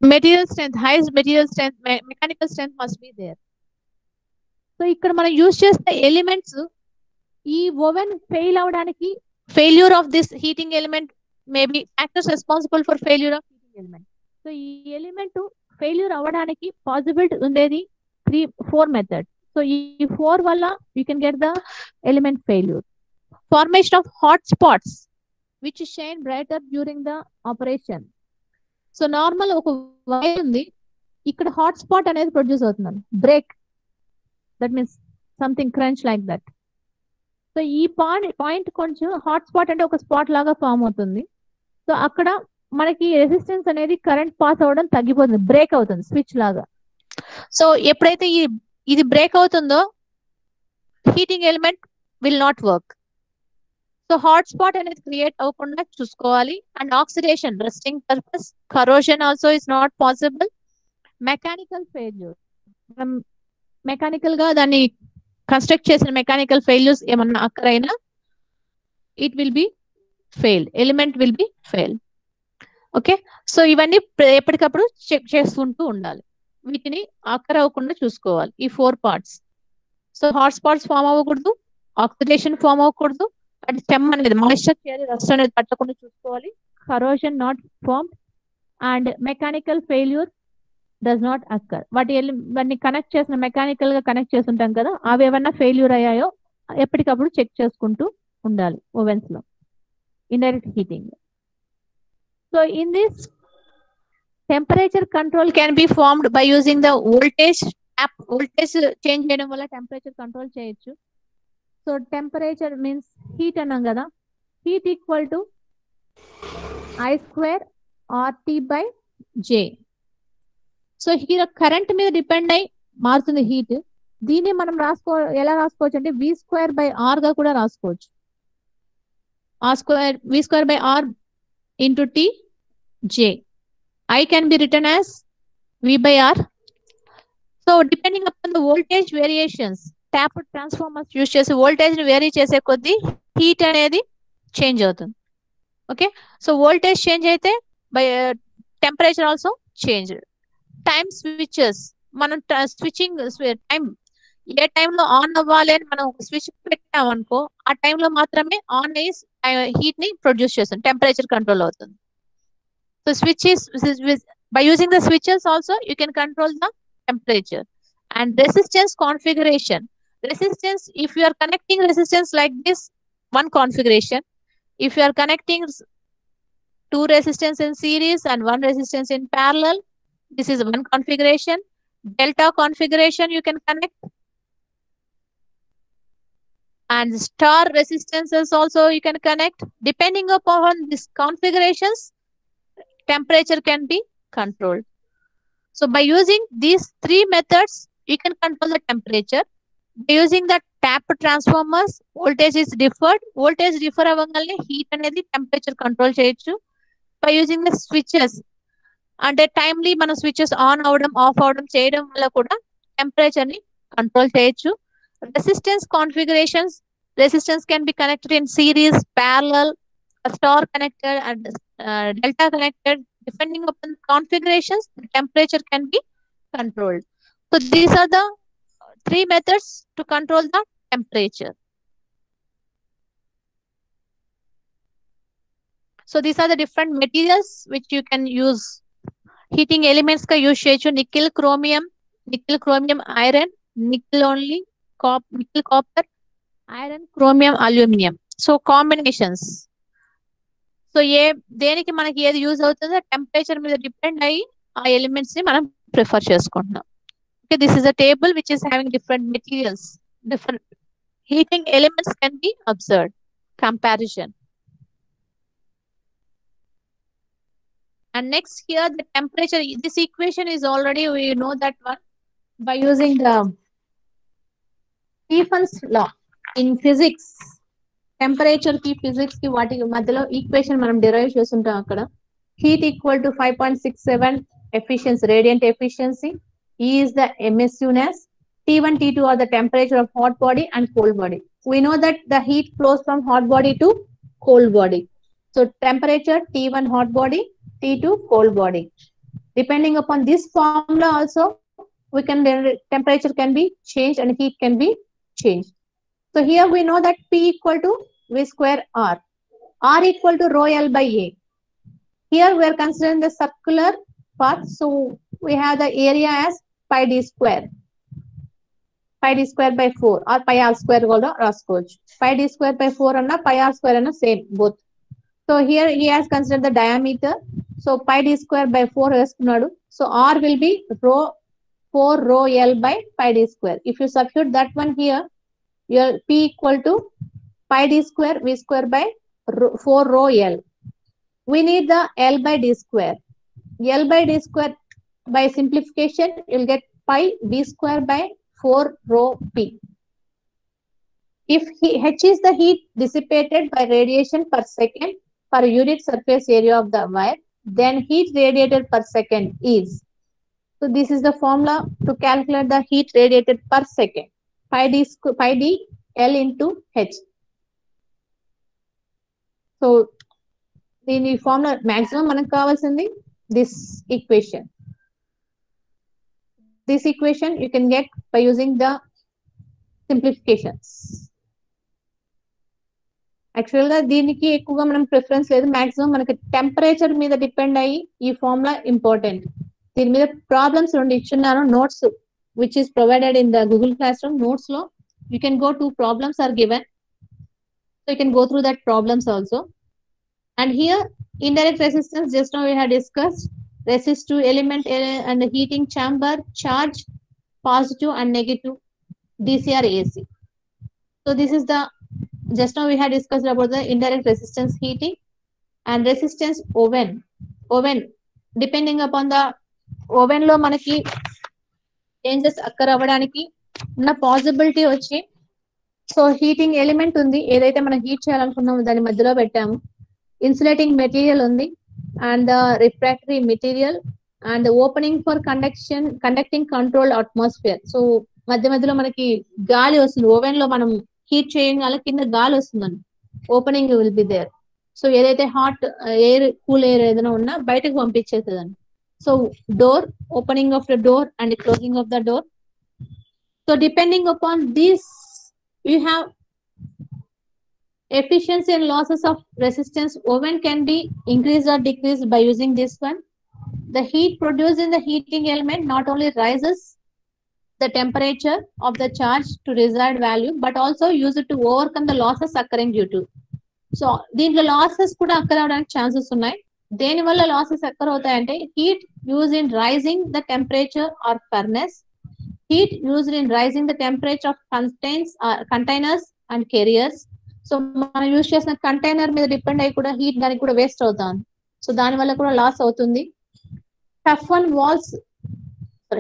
material strength, highest material strength, mechanical strength must be there. So ఇక్కడ మనం use చేసే elements ఈ oven fail అవడానికి failure of this heating element maybe factors responsible for failure of heating element. So ఈ element failure అవ్వడానికి possibility ఉండేది 4 methods. So ఈ 4 వల్ల you can get the element failure. Formation of hot spots which shine brighter during the operation. So normal ఒక wire ఉంది, ఇక్కడ hot spot అనేది produce అవుతుంది, break, that means something crunch like that. So ఈ point కొంచెం hot spot అంటే ఒక spot లాగా ఫామ్ అవుతుంది. సో అక్కడ మనకి రెసిస్టెన్స్ అనేది కరెంట్ పాస్ అవ్వడం తగ్గిపోతుంది, బ్రేక్ అవుతుంది స్విచ్ లాగా. సో ఎప్పుడైతే ఇది బ్రేక్ అవుతుందో heating element will not work. So hot spot అనేది క్రియేట్ అవ్వకుండా చూసుకోవాలి. And oxidation, rusting purpose, corrosion also is not possible. Mechanical failure, మనం మెకానికల్ గా దాన్ని కన్స్ట్రక్ట్ చేసిన మెకానికల్ ఫెయిల్యూర్స్ ఏమన్నా అక్కడైనా it will be fail, element will be fail. Okay, so ఇవన్నీ ఎప్పటికప్పుడు చెక్ చేసుకుంటూ ఉండాలి, వీటిని అక్కరవ్వకుండా చూసుకోవాలి ఈ 4 parts. So hot spots form అవ్వకూడదు, ఆక్సిడేషన్ ఫామ్ అవ్వకూడదు, అండ్ స్టెమ్ అనేది మాయిశ్చర్ చేయాలి, రస్ట్ అనేది పట్టకుండా చూసుకోవాలి, corrosion not form, and mechanical failure does not occur. వాటిని కనెక్ట్ చేసిన మెకానికల్ గా కనెక్ట్ చేసి ఉంటాం కదా, అవి ఏమన్నా ఫెయిల్యూర్ అయ్యాయో ఎప్పటికప్పుడు చెక్ చేసుకుంటూ ఉండాలి ఓవెన్స్ లో indirect heating. So in this temperature control can be formed by using the voltage change చేయడం వల్ల టెంపరేచర్ కంట్రోల్ చేయొచ్చు. సో టెంపరేచర్ మీన్స్ హీట్ అన్నాం కదా, heat equal to I square RT by J. So hero current మీద depend అయి మారుతుంది heat. దీన్ని మనం ఎలా రాసుకోవచ్చు అంటే వి స్క్వేర్ బై ఆర్ గా కూడా రాసుకోవచ్చు. V square by R into T J. I can be written as V by R. So depending upon the voltage variations, tap transformers use చేసి వోల్టేజ్ ని వేరీ చేసే కొద్దీ హీట్ అనేది చేంజ్ అవుతుంది. Okay, so voltage change అయితే by temperature also change. Time switches, మనం switching time ఏ టైంలో on అవ్వాలి అని మనం స్విచ్ పెట్టామనుకో ఆ టైంలో మాత్రమే ఆన్ అయ్యి హీట్ ని ప్రొడ్యూస్ చేస్తుంది, టెంపరేచర్ కంట్రోల్ అవుతుంది. So switches, by using the switches also you can control the temperature. And resistance configuration. Resistance, if you are connecting resistance like this, one configuration. If you are connecting two resistance in series and one resistance in parallel, this is one configuration. Delta configuration you can connect. And star resistances also you can connect. Depending upon these configurations, temperature can be controlled. So by using these three methods, you can control the temperature. By using the tap transformers, voltage is differed. Voltage differ అవ్వగానే heat అనేది temperature control చేయొచ్చు. By using the switches, అంటే timely మన switches on అవడం of అవడం చేయడం వల్ల కూడా టెంపరేచర్ ని కంట్రోల్ చేయొచ్చు. Resistance configurations, resistance can be connected in series, parallel, star connected and delta connected. Depending upon the configurations, the temperature can be controlled. So these are the three methods to control the temperature. So these are the different materials which you can use. Heating elements ka use cheyochu. Nickel chromium iron, nickel only, nickel copper, iron chromium aluminum. So combinations. So దేనికి మనకి ఏది use అవుతుందో temperature మీద depend అయ్యి ఆ elements ని మనం prefer చేసుకుంటున్నాం. Okay, this is a table which is having different materials, different heating elements can be observed. Comparison. And next here the temperature, this equation is already we know that one by using the Stephen's law in physics. Temperature కి physics కి వాటి మధ్యలో equation మనం derive చేస్తుంటాం. అక్కడ heat equal to 5.67 efficiency, radiant efficiency. E is the MSUness. T1, T2 are the temperature of hot body and cold body. We know that the heat flows from hot body to cold body. So temperature T1 hot body, T2 cold body. Depending upon this formula also, we can temperature can be changed and heat can be changed. So here we know that P equal to V square R. R equal to rho L by A. Here we are considering the circular part. So we have the area as pi d square. Pi d square by 4 or pi r square కూడా రాసుకోవచ్చు. Pi d square by 4 అన్న pi r square అన్న same both. So here he has considered the diameter. So pi d square by 4 వేసుకున్నాడు. So R will be rho 4 rho L by pi d square. If you substitute that one here, your P equal to pi d square V square by 4 rho L. We need the L by d square. L by d square by simplification, you'll get pi V square by 4 rho P. If H is the heat dissipated by radiation per second per unit surface area of the wire, then heat radiated per second is. So this is the formula to calculate the heat radiated per second. Pi d L into H. So దీని formula maximum మనకు కావాల్సింది this equation. This equation you can get by using the simplifications. Actual గా దీనికి ఎక్కువగా మనం preference లేదు, maximum మనకి temperature మీద డిపెండ్ అయ్యి ఈ ఫార్ములా ఇంపార్టెంట్. దీని మీద ప్రాబ్లమ్స్ రెండు ఇచ్చున్నాను, notes which is provided in the Google Classroom notes లో you can go to problems are given, so you can go through that problems also. And here indirect resistance, just now we had discussed resistive element and the heating chamber, charge positive and negative, DC or AC. So this is the, just now we had discussed about the indirect resistance heating. and resistance oven depending upon the oven లో మనకి changes అక్కర్ అవ్వడానికి ఉన్న possibility వచ్చి so heating element ఉంది ఏదైతే మనం heat చేయాలనుకున్నామో దాని మధ్యలో పెట్టాము ఇన్సులేటింగ్ మెటీరియల్ ఉంది and the refractory material and opening for conducting control atmosphere so మధ్య మధ్యలో మనకి గాలి వస్తుంది ఓవెన్ లో మనం హీట్ చేయగానే కింద గాలి వస్తుందండి opening will be there so ఏదైతే హాట్ ఎయిర్ కూల్ ఎయిర్ ఏదైనా ఉన్నా బయటకు పంపించేస్తుందండి so door opening of the door and closing of the door so depending upon this you have efficiency and losses of resistance oven can be increased or decreased by using this one. The heat produced in the heating element not only rises the temperature of the charge to desired value but also use it to overcome the losses occurring due to. So దీంట్లో losses కూడా occur అవడానికి chances ఉన్నాయి దేని వల్ల losses occur అవుతాయంటే heat use in raising the temperature or furnace heat used in rising the temperature of containers and carriers so మనం use చేసిన container మీద డిపెండ్ అయ్యి కూడా హీట్ దానికి కూడా వేస్ట్ అవుతుంది సో దాని వల్ల కూడా లాస్ అవుతుంది టఫ్ వన్ walls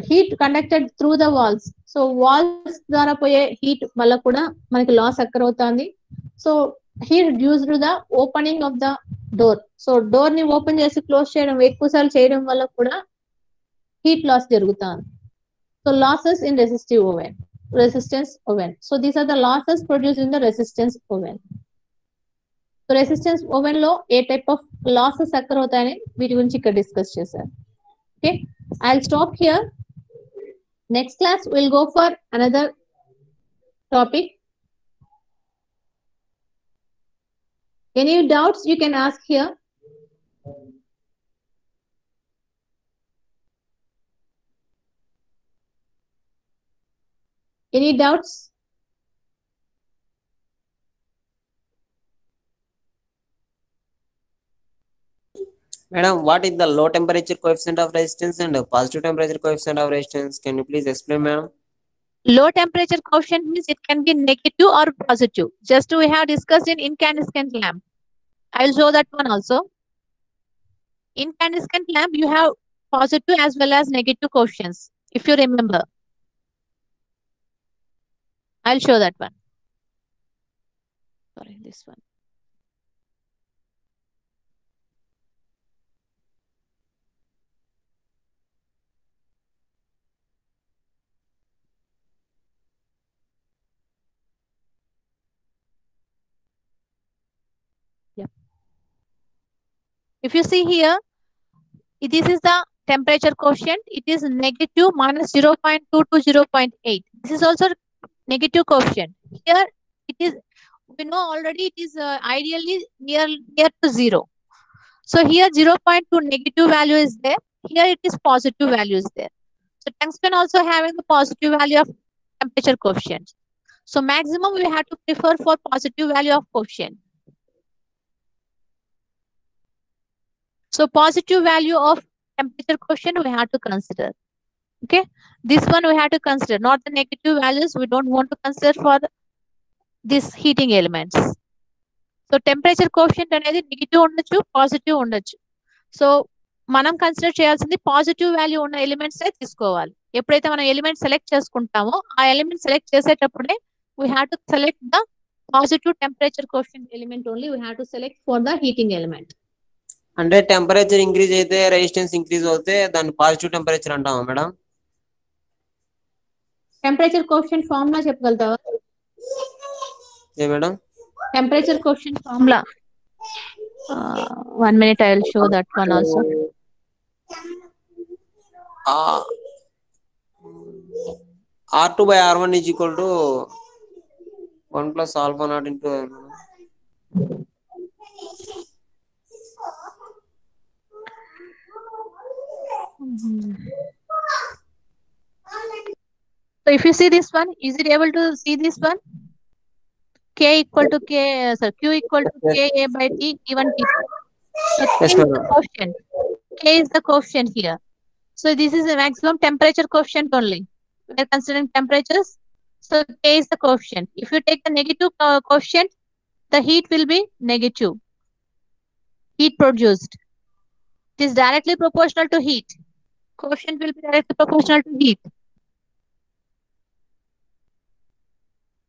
heat conducted through the walls so walls ద్వారా పోయే హీట్ వల్ల కూడా మనకి లాస్ అక్కర్ అవుతుంది so heat dues to the opening of the door so door ని ఓపెన్ చేసి క్లోజ్ చేయడం ఎక్కువసార్లు చేయడం వల్ల కూడా హీట్ లాస్ జరుగుతుంది So losses in resistance oven. So these are the losses produced in the resistance oven. So resistance oven లో ఏ type of losses occur అవుతాయని వీటి గురించి ఇక్కడ డిస్కస్ చేశారు. Okay, I'll stop here. Next class we'll go for another topic. Any doubts you can ask here. Any doubts? Madam, what is the low temperature coefficient of resistance and positive temperature coefficient of resistance? Can you please explain, madam? Low temperature coefficient means it can be negative or positive. Just we have discussed in incandescent lamp. I will show that one also. Incandescent lamp, you have positive as well as negative coefficients, if you remember. I'll show that one. Sorry, this one. Yeah. If you see here, this is the temperature coefficient. It is negative minus 0.2 to 0.8. This is also negative coefficient. Here it is, we know already it is ideally near to 0. So here 0.2 negative value is there. Here it is positive value is there. So tungsten also having the positive value of temperature coefficient. So maximum we have to prefer for positive value of coefficient. So positive value of temperature coefficient we have to consider. Okay, this one we have to consider, not the negative values. We don't want to consider for this heating elements. So temperature coefficient అనేది negative ఉండొచ్చు positive ఉండొచ్చు so మనం consider చేయాల్సింది positive value ఉన్న elements తీసుకోవాలి ఎప్పుడైతే మనం element select చేసుకుంటామో ఆ ఎలిమెంట్ సెలెక్ట్ చేసేటప్పుడే we have to select the positive temperature coefficient element only. We have to select for the heating element. అంటే టెంపరేచర్ ఇంక్రీజ్ అయితే రెసిస్టెన్స్ ఇంక్రీజ్ అవుతే దాన్ని పాజిటివ్ టెంపరేచర్ అంటామా మేడం టెంపరేచర్ కోఎఫిషియంట్ ఫార్ములా చెప్పగలుగుతావా ఏ madam temperature coefficient formula 1 minute I will show that one also. R2 by R1 is equal to 1 plus alpha naught into So if you see this one, is it able to see this one? K equal to K, sorry, Q equal to K A by T given T. So K Yes, is the madam. coefficient. K is the coefficient here. So this is the maximum temperature coefficient only. We are considering temperatures. So K is the coefficient. If you take the negative coefficient, the heat will be negative. heat produced. It is directly proportional to heat. Coefficient will be directly proportional to heat.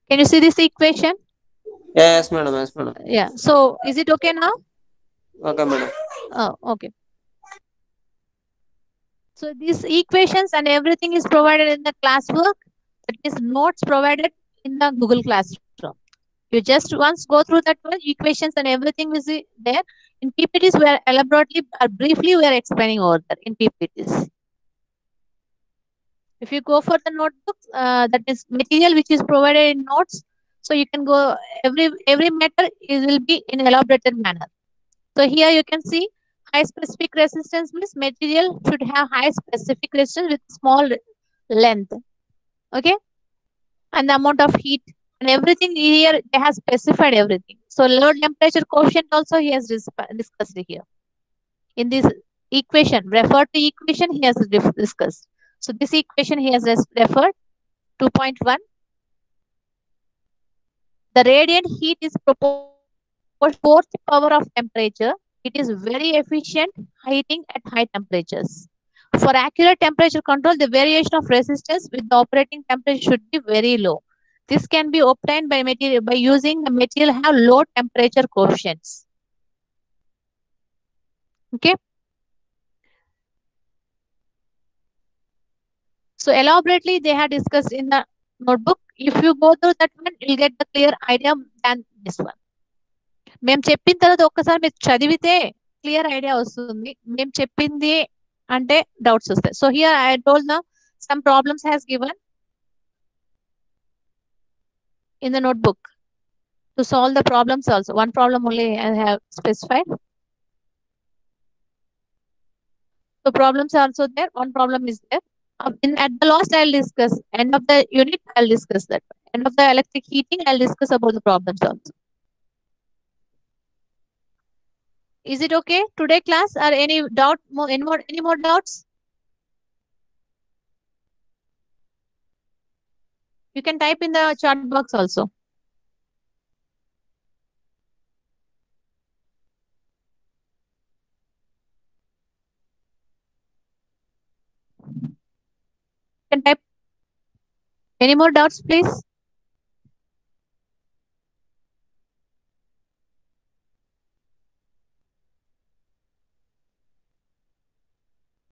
Can you see this equation? Yes, madam. Yes, madam. Yeah. So is it okay now? Okay, madam. Oh, okay. So these equations and everything is provided in the classwork. That is notes provided in the Google Classroom. You just once go through that one, equations and everything is there. In PPTs, we are elaborately or briefly we are explaining over there in PPTs. If you go for the notebooks, that is material which is provided in notes. So you can go every matter is will be in elaborated manner. So here you can see high specific resistance means material should have high specific resistance with small length. Okay, and the amount of heat and everything here they have specified everything. So low temperature coefficient also he has discussed here in this equation. Refer to equation he has discussed. So this equation he has referred 2.1. The radiant heat is proportional fourth power of temperature. It is very efficient heating at high temperatures. For accurate temperature control, the variation of resistance with the operating temperature should be very low. This can be obtained by using the material have low temperature coefficients. Okay. So elaborately they have discussed in the notebook. If you go through that one, you'll get the clear idea than this one. మేము చెప్పిన తర్వాత ఒక్కసారి మీరు చదివితే clear idea వస్తుంది. మేము చెప్పింది అంటే డౌట్స్ వస్తాయి. So here I told the sum problems has given in the notebook to solve the problems also. One problem only I have specified. So problems are also there. One problem is there. At the last, I'll discuss. End of the unit, I'll discuss that. End of the electric heating, I'll discuss about the problems also. Is it okay today, class? Or any doubt? Any more doubts? You can type in the chat box also. You can type. Any more doubts, please?